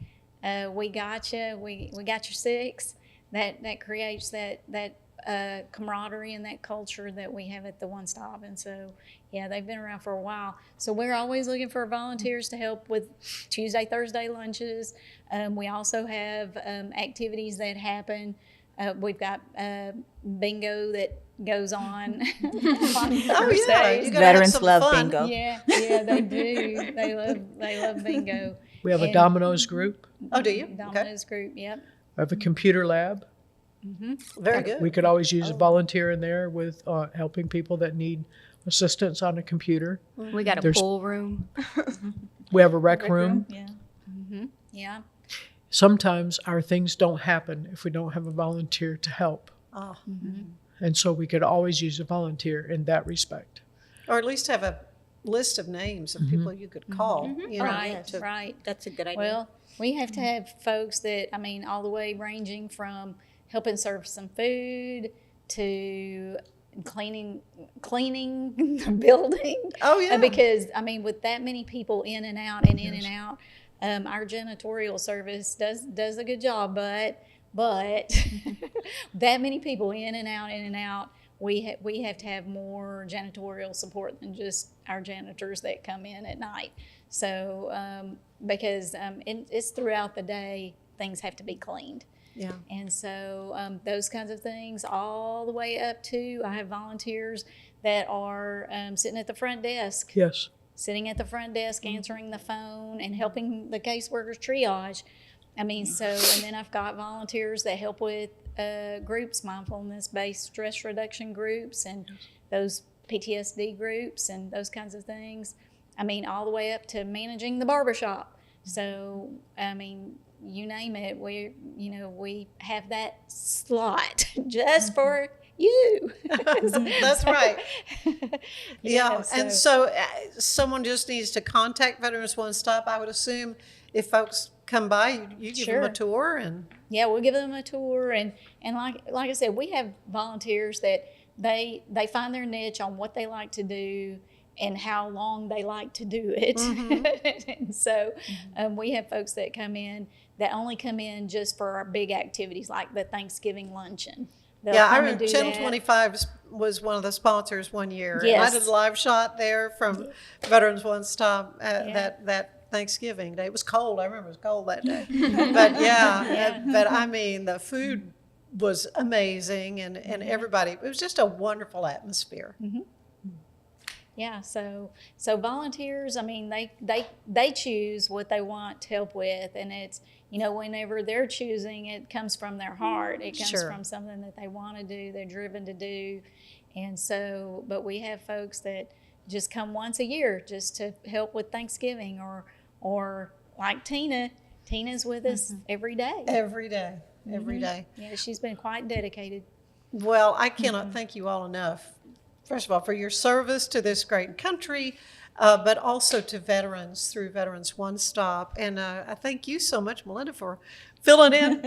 Speaker 4: We got you. We got your six. That creates that camaraderie and that culture that we have at the One Stop. And so, yeah, they've been around for a while. So we're always looking for volunteers to help with Tuesday, Thursday lunches. We also have activities that happen. We've got bingo that goes on Thursdays.
Speaker 2: Yeah, you gotta
Speaker 3: Veterans
Speaker 2: have some
Speaker 3: love
Speaker 2: fun.
Speaker 3: bingo.
Speaker 4: Yeah, they do. They love bingo.
Speaker 6: We have a
Speaker 4: And-
Speaker 6: Domino's group.
Speaker 2: Oh, do you?
Speaker 4: Domino's group, yep.
Speaker 6: We have a computer lab.
Speaker 2: Very good.
Speaker 6: We could always use a volunteer in there with helping people that need assistance on a computer.
Speaker 5: We got a
Speaker 6: There's-
Speaker 5: pool room.
Speaker 6: We have a rec room.
Speaker 4: Yeah. Yeah.
Speaker 6: Sometimes our things don't happen if we don't have a volunteer to help.
Speaker 2: Oh.
Speaker 6: And so we could always use a volunteer in that respect.
Speaker 2: Or at least have a list of names of people you could call. You know,
Speaker 4: Right,
Speaker 2: to-
Speaker 4: right.
Speaker 3: That's a good idea.
Speaker 4: Well, we have to have folks that, all the way ranging from helping serve some food to cleaning the building.
Speaker 2: Oh, yeah.
Speaker 4: Because, with that many people in and out and in and out, our janitorial service does a good job, but that many people in and out, we have to have more janitorial support than just our janitors that come in at night. So, because it's throughout the day, things have to be cleaned.
Speaker 2: Yeah.
Speaker 4: And so those kinds of things, all the way up to, I have volunteers that are sitting at the front desk.
Speaker 6: Yes.
Speaker 4: Sitting at the front desk, answering the phone and helping the caseworkers triage. And then I've got volunteers that help with groups, mindfulness-based stress reduction groups, and those PTSD groups and those kinds of things. All the way up to managing the barbershop. So, you name it, we have that slot just for you.
Speaker 2: That's right. Yeah.
Speaker 4: so-
Speaker 2: And so someone just needs to contact Veterans One Stop. I would assume if folks come by, you give them a
Speaker 4: Sure.
Speaker 2: tour and.
Speaker 4: Yeah, we'll give them a tour, and like I said, we have volunteers that they find their niche on what they like to do and how long they like to do it. And so we have folks that only come in just for our big activities like the Thanksgiving luncheon. They'll
Speaker 2: Yeah, I
Speaker 4: come and
Speaker 2: remember
Speaker 4: do
Speaker 2: Channel
Speaker 4: that.
Speaker 2: 25 was one of the sponsors one year. And I
Speaker 4: Yes.
Speaker 2: did a live shot there from Veterans One Stop that Thanksgiving day. It was cold. I remember it was cold that day. But the food was amazing and everybody, it was just a wonderful atmosphere.
Speaker 4: Yeah, so volunteers, they choose what they want to help with, and it's, whenever they're choosing, it comes from their heart. It comes
Speaker 2: Sure.
Speaker 4: from something that they want to do, they're driven to do. And so, but we have folks that just come once a year just to help with Thanksgiving or like Tina's with us every day.
Speaker 2: Every day.
Speaker 4: Yeah, she's been quite dedicated.
Speaker 2: Well, I cannot thank you all enough, first of all, for your service to this great country, but also to veterans through Veterans One Stop. And I thank you so much, Melinda, for filling in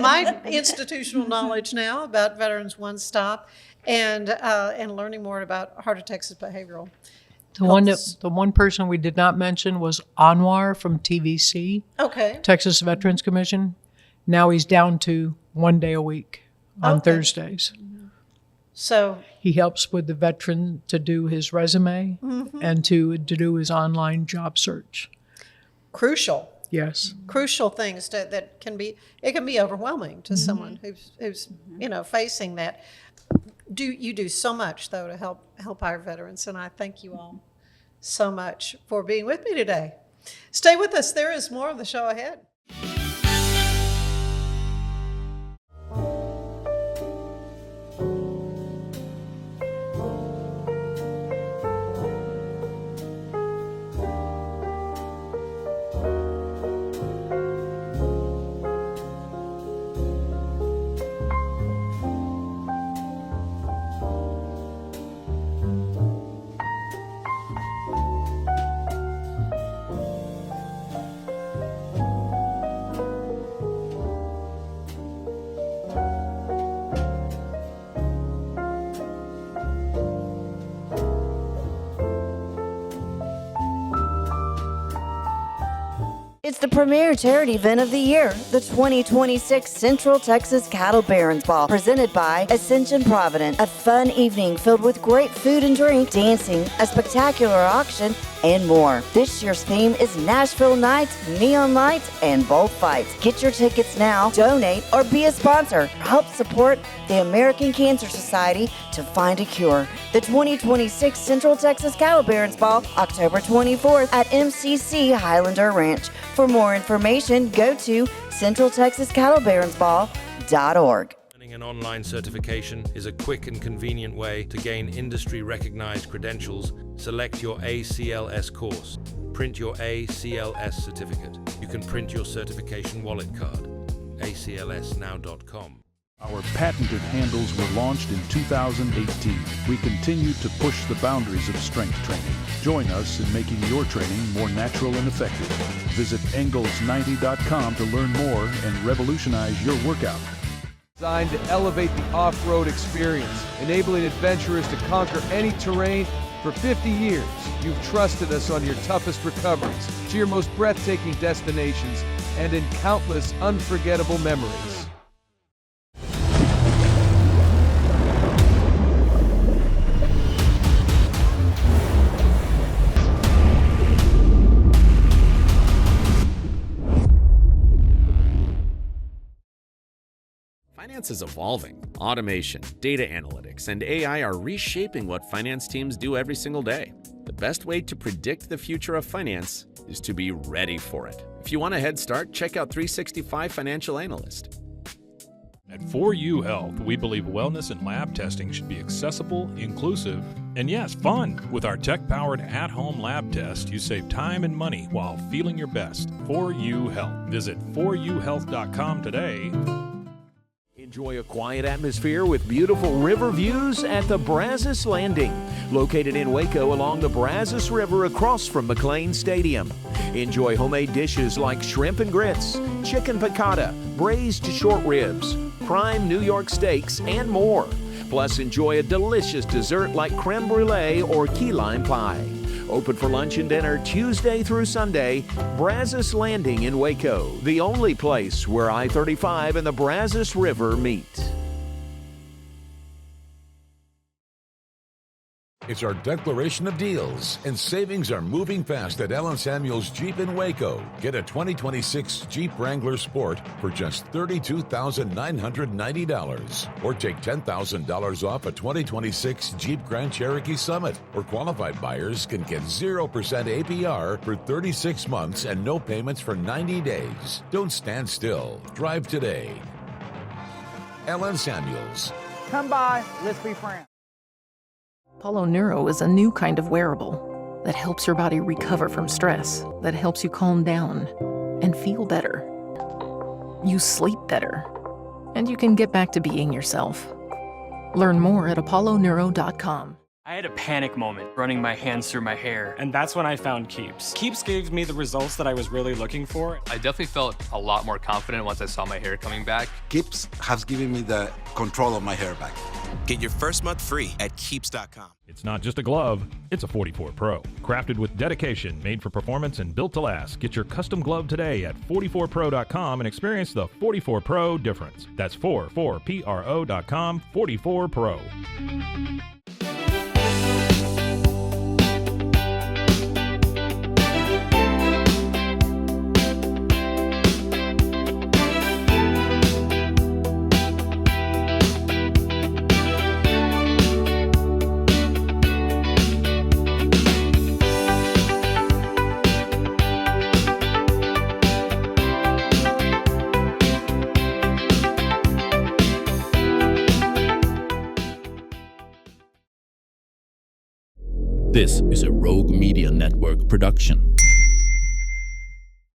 Speaker 2: my institutional knowledge now about Veterans One Stop and learning more about Heart of Texas Behavioral.
Speaker 6: The one person we did not mention was Anwar from TVC,
Speaker 2: Okay.
Speaker 6: Texas Veterans Commission. Now he's down to 1 day a week on
Speaker 2: Okay.
Speaker 6: Thursdays.
Speaker 2: So
Speaker 6: He helps with the veteran to do his resume and to do his online job search.
Speaker 2: crucial
Speaker 6: Yes.
Speaker 2: things that can be overwhelming to someone who's facing that. You do so much though to help our veterans, and I thank you all so much for being with me today. Stay with us. There is more of the show ahead.
Speaker 13: It's the premier charity event of the year, the 2026 Central Texas Cattle Barons Ball, presented by Ascension Provident. A fun evening filled with great food and drink, dancing, a spectacular auction, and more. This year's theme is Nashville Nights, Neon Lights, and Bullfights. Get your tickets now, donate, or be a sponsor. Help support the American Cancer Society to find a cure. The 2026 Central Texas Cattle Barons Ball, October 24th at MCC Highlander Ranch. For more information, go to centraltexascattlebaronsball.org.
Speaker 15: Earning an online certification is a quick and convenient way to gain industry-recognized credentials. Select your ACLS course. Print your ACLS certificate. You can print your certification wallet card. aclsnow.com.
Speaker 16: Our patented handles were launched in 2018. We continue to push the boundaries of strength training. Join us in making your training more natural and effective. Visit Engels90.com to learn more and revolutionize your workout.
Speaker 8: Designed to elevate the off-road experience, enabling adventurers to conquer any terrain. For 50 years, you've trusted us on your toughest recoveries, to your most breathtaking destinations, and in countless unforgettable memories.
Speaker 14: Finance is evolving. Automation, data analytics, and AI are reshaping what finance teams do every single day. The best way to predict the future of finance is to be ready for it. If you want a head start, check out 365 Financial Analyst.
Speaker 10: At 4U Health, we believe wellness and lab testing should be accessible, inclusive, and yes, fun. With our tech-powered at-home lab test, you save time and money while feeling your best. 4U Health. Visit 4uhealth.com today.
Speaker 19: Enjoy a quiet atmosphere with beautiful river views at the Brazos Landing, located in Waco along the Brazos River across from McLean Stadium. Enjoy homemade dishes like shrimp and grits, chicken piccata, braised short ribs, prime New York steaks, and more. Plus, enjoy a delicious dessert like creme brulee or key lime pie. Open for lunch and dinner Tuesday through Sunday. Brazos Landing in Waco, the only place where I-35 and the Brazos River meet.
Speaker 7: It's our declaration of deals, and savings are moving fast at Allen Samuels Jeep in Waco. Get a 2026 Jeep Wrangler Sport for just $32,990, or take $10,000 off a 2026 Jeep Grand Cherokee Summit. Or qualified buyers can get 0% APR for 36 months and no payments for 90 days. Don't stand still. Drive today. Allen Samuels.
Speaker 18: Come by, let's be friends.
Speaker 21: Apollo Neuro is a new kind of wearable that helps your body recover from stress, that helps you calm down and feel better. You sleep better, and you can get back to being yourself. Learn more at apolloneuro.com.
Speaker 22: I had a panic moment running my hands through my hair, and that's when I found Keeps. Keeps gave me the results that I was really looking for.
Speaker 23: I definitely felt a lot more confident once I saw my hair coming back.
Speaker 24: Keeps has given me the control of my hair back.
Speaker 25: Get your first month free at Keeps.com.
Speaker 10: It's not just a glove, it's a 44 Pro. Crafted with dedication, made for performance, and built to last. Get your custom glove today at 44pro.com and experience the 44 Pro difference. That's 44pro.com, 44 Pro.
Speaker 1: This is a Rogue Media Network production.